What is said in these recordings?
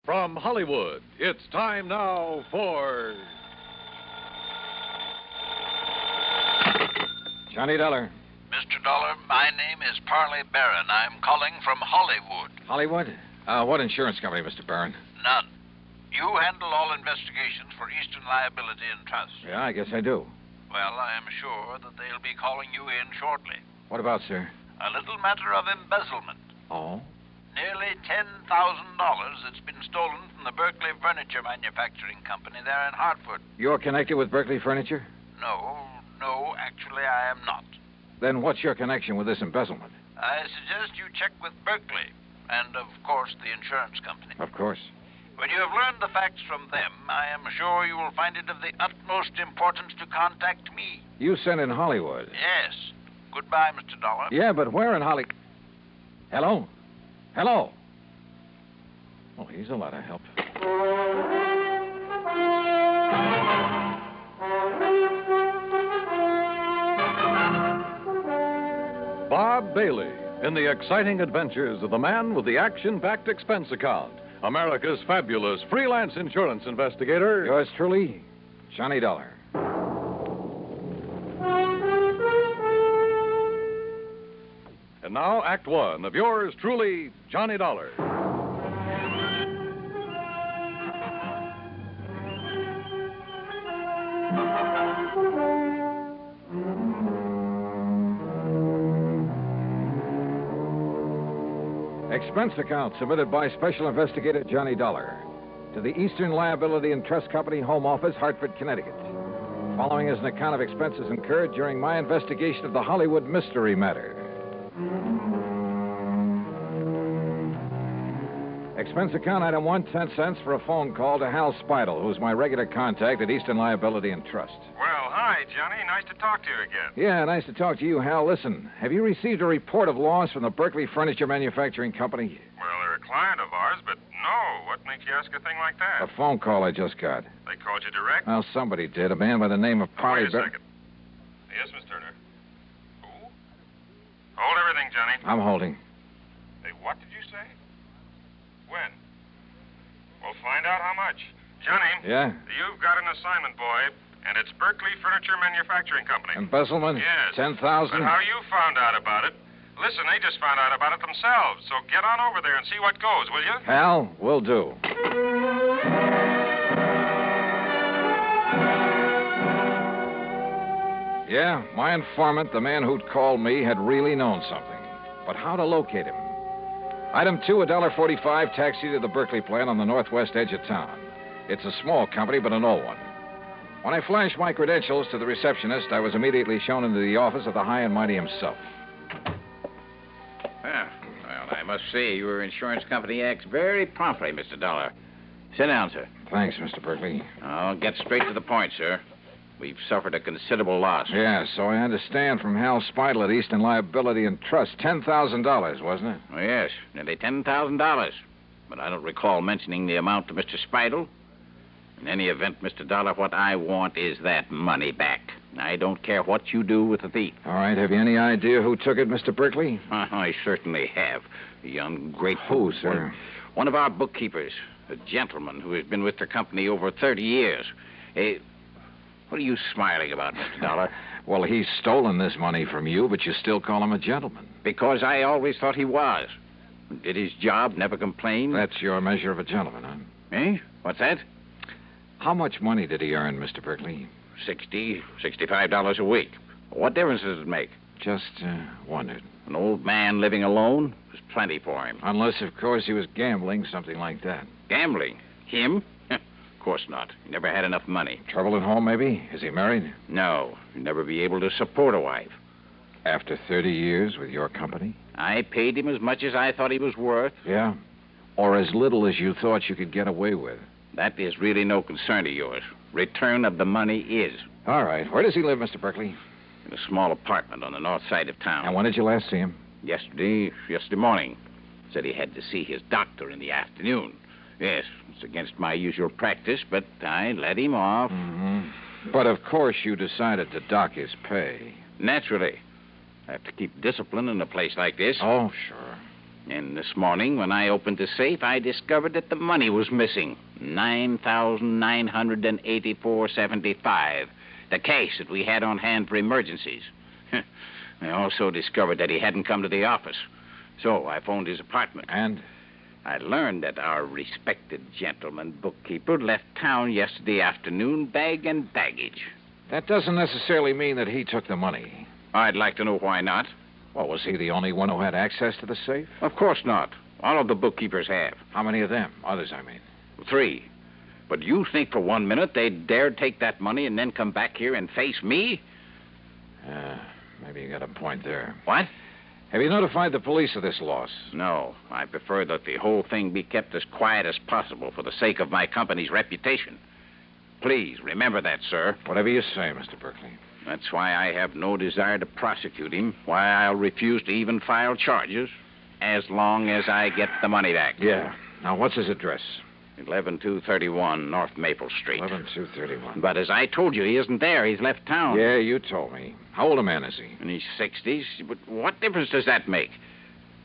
From Hollywood, it's time now for... Johnny Dollar. Mr. Dollar, my name is Parley Barron. I'm calling from Hollywood. Hollywood? What insurance company, Mr. Barron? None. You handle all investigations for Eastern Liability and Trust. Yeah, I guess I do. Well, I am sure that they'll be calling you in shortly. What about, sir? A little matter of embezzlement. Oh? Nearly $10,000 that's been stolen from the Berkeley Furniture Manufacturing Company there in Hartford. You're connected with Berkeley Furniture? No, actually I am not. Then what's your connection with this embezzlement? I suggest you check with Berkeley and, of course, the insurance company. Of course. When you have learned the facts from them, I am sure you will find it of the utmost importance to contact me. You sent in Hollywood? Yes. Goodbye, Mr. Dollar. Yeah, but where in Holly... Hello? Hello? Oh, he's a lot of help. Bob Bailey in the exciting adventures of the man with the action-packed expense account, America's fabulous freelance insurance investigator. Yours truly, Johnny Dollar. And now, Act One of yours truly, Johnny Dollar. Expense account submitted by Special Investigator Johnny Dollar to the Eastern Liability and Trust Company Home Office, Hartford, Connecticut. Following is an account of expenses incurred during my investigation of the Hollywood mystery matter. Expense account item 1, 10 cents for a phone call to Hal Speidel, who's my regular contact at Eastern Liability and Trust. Well, hi, Johnny. Nice to talk to you again. Yeah, nice to talk to you, Hal. Listen, have you received a report of loss from the Berkeley Furniture Manufacturing Company? Well, they're a client of ours, but no. What makes you ask a thing like that? A phone call I just got. They called you direct? Well, somebody did. A man by the name of Parley Wait a second. Yes, Miss Turner. Who? Hold everything, Johnny. I'm holding. Hey, what did you say? When? We'll find out how much. Johnny. Yeah? You've got an assignment, boy, and it's Berkeley Furniture Manufacturing Company. Embezzlement? Yes. 10,000? But how you found out about it? Listen, they just found out about it themselves, so get on over there and see what goes, will you? Hal, will do. Yeah, my informant, the man who'd called me, had really known something. But how to locate him? Item 2, $1.45 taxi to the Berkeley plant on the northwest edge of town. It's a small company, but an old one. When I flashed my credentials to the receptionist, I was immediately shown into the office of the high and mighty himself. Well, I must say your insurance company acts very promptly, Mr. Dollar. Sit down, sir. Thanks, Mr. Berkeley. I'll get straight to the point, sir. We've suffered a considerable loss. Yeah, so I understand from Hal Speidel at Eastern Liability and Trust. $10,000, wasn't it? Oh, yes, nearly $10,000. But I don't recall mentioning the amount to Mr. Speidel. In any event, Mr. Dollar, what I want is that money back. I don't care what you do with the thief. All right, have you any idea who took it, Mr. Berkeley? I certainly have. The ungrateful... Who, sir? One of our bookkeepers, a gentleman who has been with the company over 30 years. What are you smiling about, Mr. Dollar? Well, he's stolen this money from you, but you still call him a gentleman. Because I always thought he was. Did his job, never complained. That's your measure of a gentleman, huh? Eh? What's that? How much money did he earn, Mr. Berkeley? $65 a week. What difference does it make? Just wondered. An old man living alone was plenty for him. Unless, of course, he was gambling, something like that. Gambling? Him? Of course not. He never had enough money. Trouble at home, maybe? Is he married? No. He'd never be able to support a wife. After 30 years with your company? I paid him as much as I thought he was worth. Yeah? Or as little as you thought you could get away with? That is really no concern of yours. Return of the money is. All right. Where does he live, Mr. Berkeley? In a small apartment on the north side of town. And when did you last see him? Yesterday morning. Said he had to see his doctor in the afternoon. Yes, it's against my usual practice, but I let him off. Mm-hmm. But, of course, you decided to dock his pay. Naturally. I have to keep discipline in a place like this. Oh, sure. And this morning, when I opened the safe, I discovered that the money was missing. $9,984.75. The cash that we had on hand for emergencies. I also discovered that he hadn't come to the office. So I phoned his apartment. And? I learned that our respected gentleman bookkeeper left town yesterday afternoon, bag and baggage. That doesn't necessarily mean that he took the money. I'd like to know why not. Well, was he the only one who had access to the safe? Of course not. All of the bookkeepers have. How many of them? Others, I mean. 3. But you think for 1 minute they'd dare take that money and then come back here and face me? Maybe you got a point there. What? Have you notified the police of this loss? No. I prefer that the whole thing be kept as quiet as possible for the sake of my company's reputation. Please, remember that, sir. Whatever you say, Mr. Berkeley. That's why I have no desire to prosecute him, why I'll refuse to even file charges, as long as I get the money back. Yeah. Now, what's his address? 11231 North Maple Street. 11231. But as I told you, he isn't there. He's left town. Yeah, you told me. How old a man is he? In his 60s. But what difference does that make?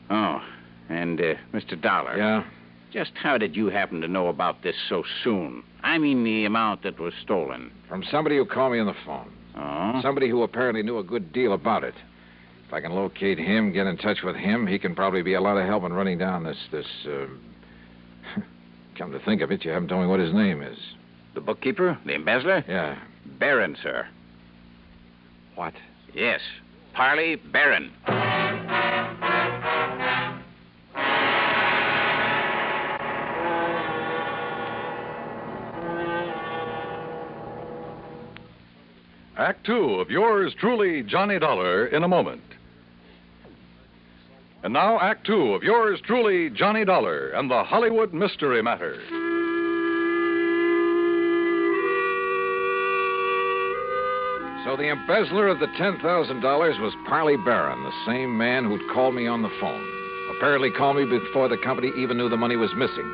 Oh, and Mr. Dollar. Yeah? Just how did you happen to know about this so soon? I mean the amount that was stolen. From somebody who called me on the phone. Oh? Somebody who apparently knew a good deal about it. If I can locate him, get in touch with him, he can probably be a lot of help in running down this Come to think of it, you haven't told me what his name is. The bookkeeper? The embezzler? Yeah. Barron, sir. What? Yes. Parley Barron. Act 2 of yours truly, Johnny Dollar, in a moment. And now, Act 2 of yours truly, Johnny Dollar, and the Hollywood Mystery Matter. So the embezzler of the $10,000 was Parley Barron, the same man who'd called me on the phone. Apparently called me before the company even knew the money was missing.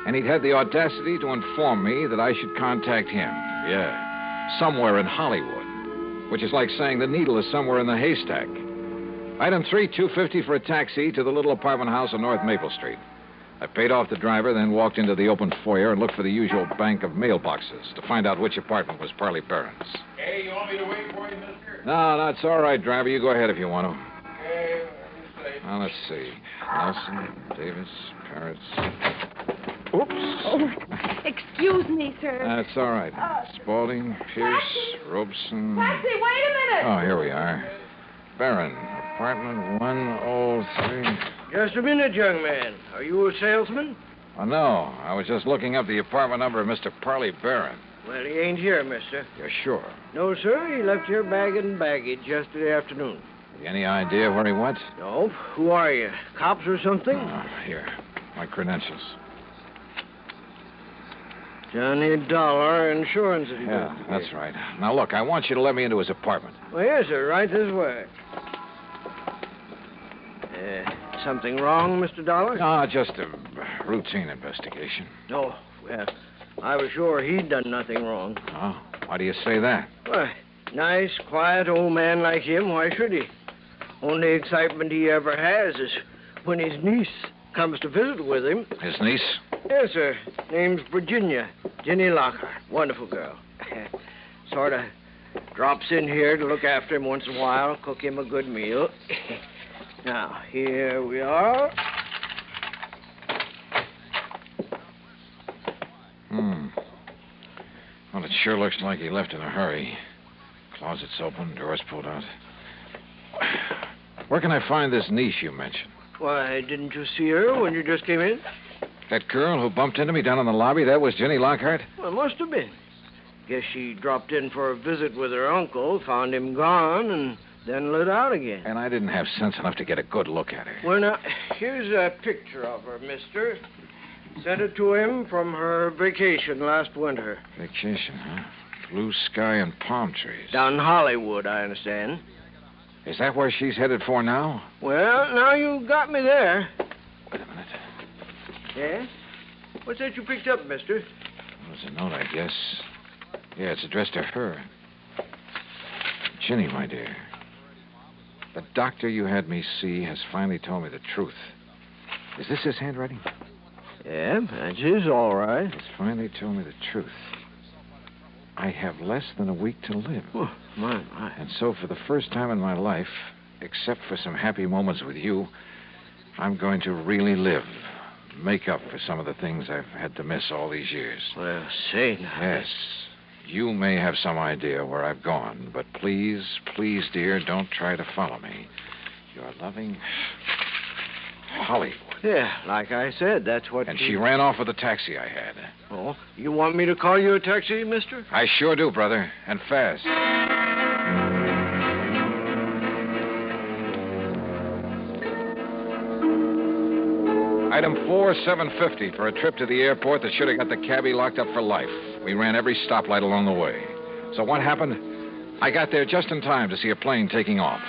And he'd had the audacity to inform me that I should contact him. Yeah, somewhere in Hollywood. Which is like saying the needle is somewhere in the haystack. Item 3, $250 for a taxi to the little apartment house on North Maple Street. I paid off the driver, then walked into the open foyer and looked for the usual bank of mailboxes to find out which apartment was Parley Barron's. Hey, you want me to wait for you, mister? No, it's all right, driver. You go ahead if you want to. Okay, Now, let's see. Nelson, Davis, Parrots. Oops. Oh, excuse me, sir. That's all right. Spaulding, Pierce, Robeson. Taxi, wait a minute. Oh, here we are. Barron, apartment 103. Just a minute, young man. Are you a salesman? Oh, no. I was just looking up the apartment number of Mr. Parley Barron. Well, he ain't here, mister. You're sure? No, sir. He left here bag and baggage yesterday afternoon. Any idea where he went? No. Who are you? Cops or something? Here. My credentials. Johnny Dollar Insurance. Yeah, that's right. Now, look, I want you to let me into his apartment. Well, yes, sir. Right this way. Something wrong, Mr. Dollar? No, just a routine investigation. Oh, well, I was sure he'd done nothing wrong. Oh, why do you say that? Why, nice, quiet old man like him, why should he? Only excitement he ever has is when his niece comes to visit with him. His niece? Yes, sir. Name's Virginia. Jenny Locker. Wonderful girl. Sort of drops in here to look after him once in a while, cook him a good meal. Now, here we are. Well, it sure looks like he left in a hurry. Closet's open, doors pulled out. Where can I find this niece you mentioned? Why, didn't you see her when you just came in? That girl who bumped into me down in the lobby, that was Jenny Lockhart? Well, must have been. Guess she dropped in for a visit with her uncle, found him gone, and then lit out again. And I didn't have sense enough to get a good look at her. Well, now, here's a picture of her, mister. Sent it to him from her vacation last winter. Vacation, huh? Blue sky and palm trees. Down in Hollywood, I understand. Is that where she's headed for now? Well, now you got me there. Wait a minute. Yeah? What's that you picked up, mister? It was a note, I guess. Yeah, it's addressed to her. Jenny, my dear. The doctor you had me see has finally told me the truth. Is this his handwriting? Yeah, that's his, all right. He's finally told me the truth. I have less than a week to live. Oh, my. And so for the first time in my life, except for some happy moments with you, I'm going to really live. Make up for some of the things I've had to miss all these years. Well, say now. Yes. You may have some idea where I've gone, but please, dear, don't try to follow me. Your loving Hollywood. Yeah, like I said, that's what... And she ran off with the taxi I had. Oh, you want me to call you a taxi, mister? I sure do, brother, and fast. Item 4, $7.50 for a trip to the airport that should have got the cabbie locked up for life. We ran every stoplight along the way. So what happened? I got there just in time to see a plane taking off.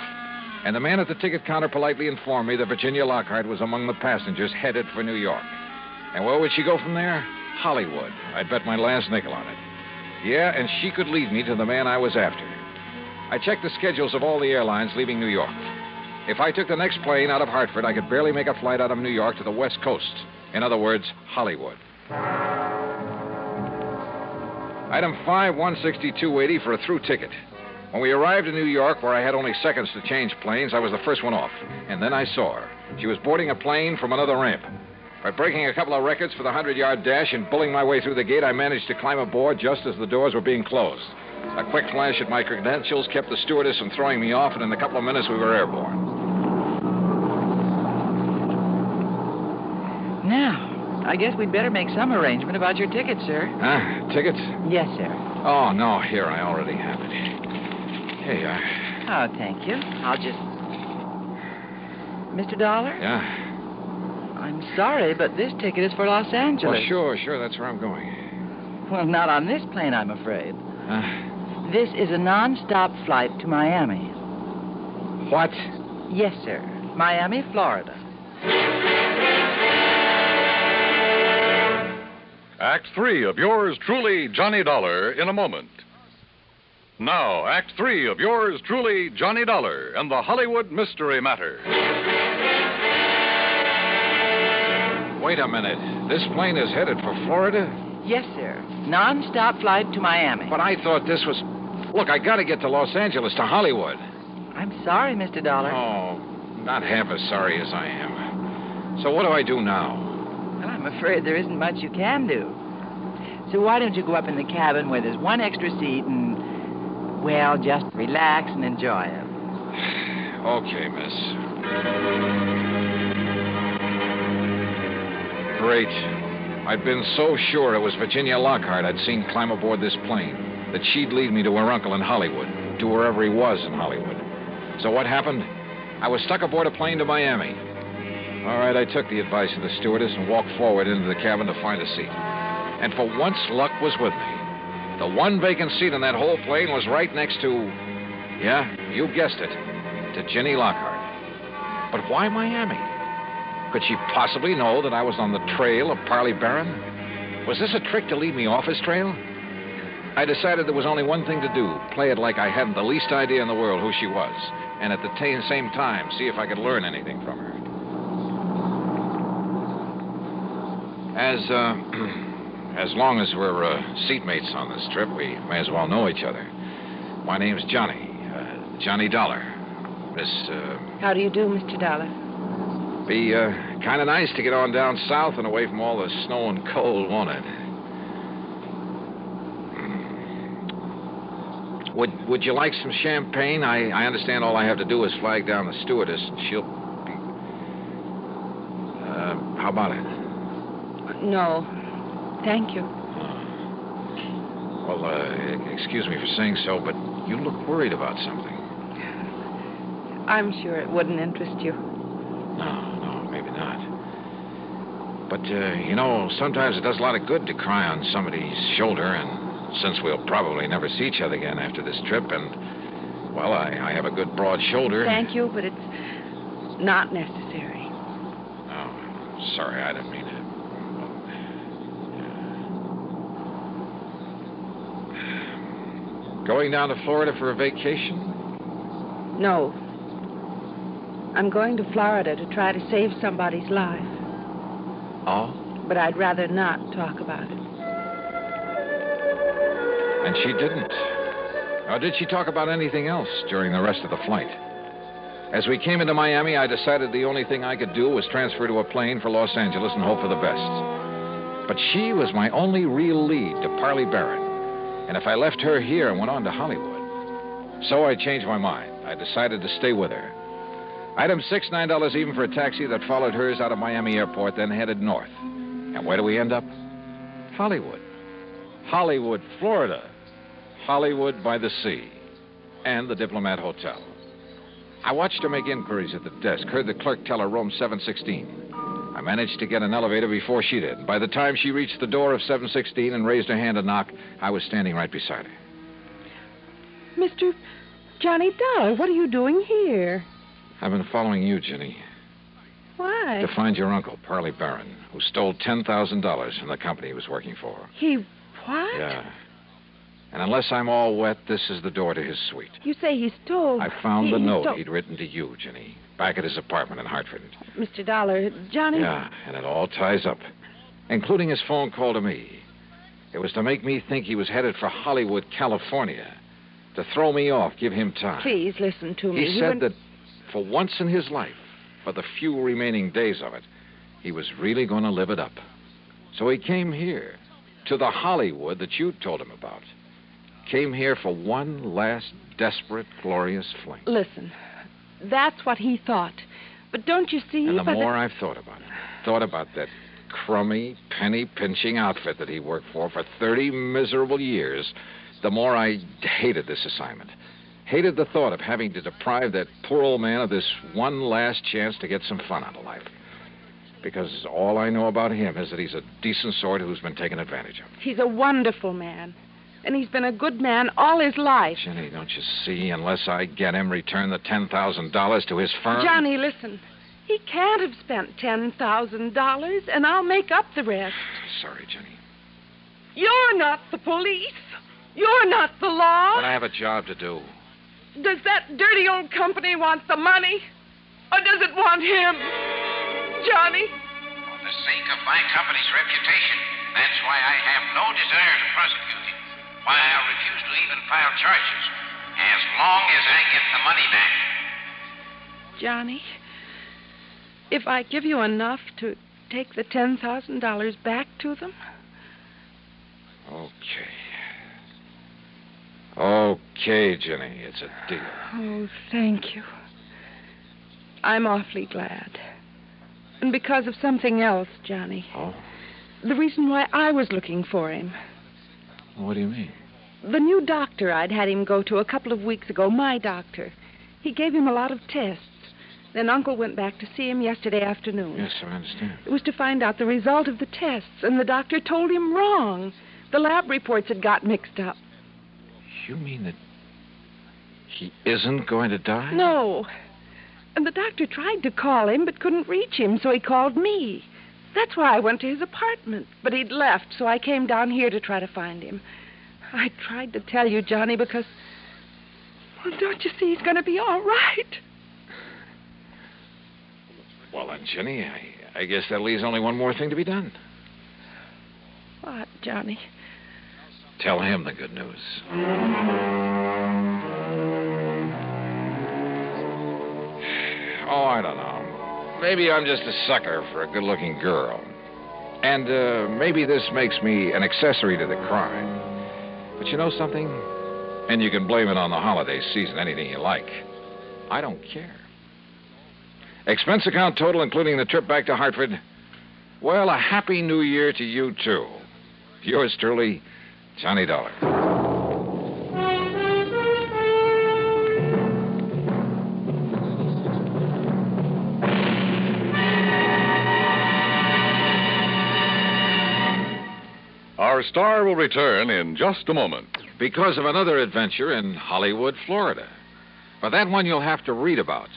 And the man at the ticket counter politely informed me that Virginia Lockhart was among the passengers headed for New York. And where would she go from there? Hollywood. I'd bet my last nickel on it. Yeah, and she could lead me to the man I was after. I checked the schedules of all the airlines leaving New York. If I took the next plane out of Hartford, I could barely make a flight out of New York to the West Coast. In other words, Hollywood. Item 5, $162.80 for a through ticket. When we arrived in New York, where I had only seconds to change planes, I was the first one off. And then I saw her. She was boarding a plane from another ramp. By breaking a couple of records for the 100-yard dash and bulling my way through the gate, I managed to climb aboard just as the doors were being closed. A quick flash at my credentials kept the stewardess from throwing me off, and in a couple of minutes we were airborne. Now, I guess we'd better make some arrangement about your ticket, sir. Huh? Tickets? Yes, sir. Oh, no. Here, I already have it. Here you are. Oh, thank you. I'll just... Mr. Dollar? Yeah? I'm sorry, but this ticket is for Los Angeles. Well, sure. That's where I'm going. Well, not on this plane, I'm afraid. Huh? This is a non-stop flight to Miami. What? Yes, sir. Miami, Florida. Act 3 of yours truly, Johnny Dollar, in a moment. Now, Act 3 of yours truly, Johnny Dollar, and the Hollywood Mystery Matter. Wait a minute. This plane is headed for Florida? Yes, sir. Non-stop flight to Miami. But I thought this was... Look, I gotta get to Los Angeles, to Hollywood. I'm sorry, Mr. Dollar. Oh, not half as sorry as I am. So what do I do now? Well, I'm afraid there isn't much you can do. So why don't you go up in the cabin where there's one extra seat and, well, just relax and enjoy it. Okay, miss. Great. I'd been so sure it was Virginia Lockhart I'd seen climb aboard this plane, that she'd lead me to her uncle in Hollywood, to wherever he was in Hollywood. So what happened? I was stuck aboard a plane to Miami. All right, I took the advice of the stewardess and walked forward into the cabin to find a seat. And for once, luck was with me. The one vacant seat in that whole plane was right next to, yeah, you guessed it, to Ginny Lockhart. But why Miami? Could she possibly know that I was on the trail of Parley Barron? Was this a trick to lead me off his trail? I decided there was only one thing to do, play it like I hadn't the least idea in the world who she was, and at the same time, see if I could learn anything from her. As long as we're seatmates on this trip, we may as well know each other. My name's Johnny, Johnny Dollar. Miss, How do you do, Mr. Dollar? Be kind of nice to get on down south and away from all the snow and cold, won't it? Would you like some champagne? I understand all I have to do is flag down the stewardess, and she'll be... how about it? No, thank you. Well, excuse me for saying so, but you look worried about something. I'm sure it wouldn't interest you. No, maybe not. But, sometimes it does a lot of good to cry on somebody's shoulder, and since we'll probably never see each other again after this trip, and, well, I have a good broad shoulder. Thank you, but it's not necessary. Oh, sorry, I didn't mean to. Going down to Florida for a vacation? No. I'm going to Florida to try to save somebody's life. Oh? But I'd rather not talk about it. And she didn't. Or did she talk about anything else during the rest of the flight? As we came into Miami, I decided the only thing I could do was transfer to a plane for Los Angeles and hope for the best. But she was my only real lead to Parley Barron. And if I left her here and went on to Hollywood. So I changed my mind. I decided to stay with her. Item 6, $9 even for a taxi that followed hers out of Miami Airport, then headed north. And where do we end up? Hollywood. Hollywood, Florida. Hollywood by the sea. And the Diplomat Hotel. I watched her make inquiries at the desk, heard the clerk tell her room 716. I managed to get an elevator before she did. By the time she reached the door of 716 and raised her hand to knock, I was standing right beside her. Mr. Johnny Dollar, what are you doing here? I've been following you, Ginny, Why? to find your uncle, Parley Barron, who stole $10,000 from the company he was working for. He what? Yeah. And unless I'm all wet, this is the door to his suite. You say he stole... I found the he note stole- he'd written to you, Ginny, back at his apartment in Hartford. Mr. Dollar, Johnny... Yeah, and it all ties up, including his phone call to me. It was to make me think he was headed for Hollywood, California, to throw me off, give him time. Please listen to me. He said that for once in his life, for the few remaining days of it, he was really going to live it up. So he came here, to the Hollywood that you told him about. Came here for one last desperate, glorious fling. Listen, that's what he thought. But don't you see... And the more I've thought about that crummy, penny-pinching outfit that he worked for 30 miserable years, the more I hated this assignment. Hated the thought of having to deprive that poor old man of this one last chance to get some fun out of life. Because all I know about him is that he's a decent sort who's been taken advantage of. He's a wonderful man. And he's been a good man all his life. Jenny, don't you see? Unless I get him return the $10,000 to his firm... Johnny, listen. He can't have spent $10,000, and I'll make up the rest. Sorry, Jenny. You're not the police. You're not the law. But I have a job to do. Does that dirty old company want the money? Or does it want him? Johnny? For the sake of my company's reputation, that's why I have no desire to prosecute him. Why I refuse to even file charges, as long as I get the money back. Johnny, if I give you enough to take the $10,000 back to them? Okay, Jenny, it's a deal. Oh, thank you. I'm awfully glad. And because of something else, Johnny. Oh? The reason why I was looking for him. What do you mean? The new doctor I'd had him go to a couple of weeks ago, my doctor. He gave him a lot of tests. Then Uncle went back to see him yesterday afternoon. Yes, I understand. It was to find out the result of the tests, and the doctor told him wrong. The lab reports had got mixed up. You mean that he isn't going to die? No. And the doctor tried to call him, but couldn't reach him, so he called me. That's why I went to his apartment. But he'd left, so I came down here to try to find him. I tried to tell you, Johnny, because... Well, don't you see he's going to be all right? Well, then, Jenny, I guess that leaves only one more thing to be done. What, Johnny? Tell him the good news. Oh, I don't know. Maybe I'm just a sucker for a good-looking girl. And maybe this makes me an accessory to the crime. But you know something? And you can blame it on the holiday season, anything you like. I don't care. Expense account total, including the trip back to Hartford. Well, a happy new year to you, too. Yours truly, Johnny Dollar. Our star will return in just a moment. Because of another adventure in Hollywood, Florida. But that one you'll have to read about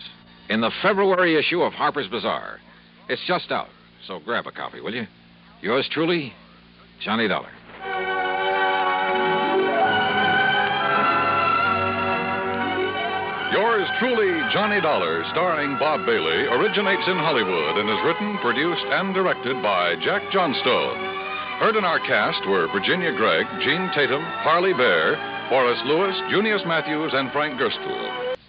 in the February issue of Harper's Bazaar. It's just out, so grab a copy, will you? Yours truly, Johnny Dollar. Yours Truly Johnny Dollar, starring Bob Bailey, originates in Hollywood and is written, produced, and directed by Jack Johnstone. Heard in our cast were Virginia Gregg, Gene Tatum, Parley Bear, Forrest Lewis, Junius Matthews, and Frank Gerstle.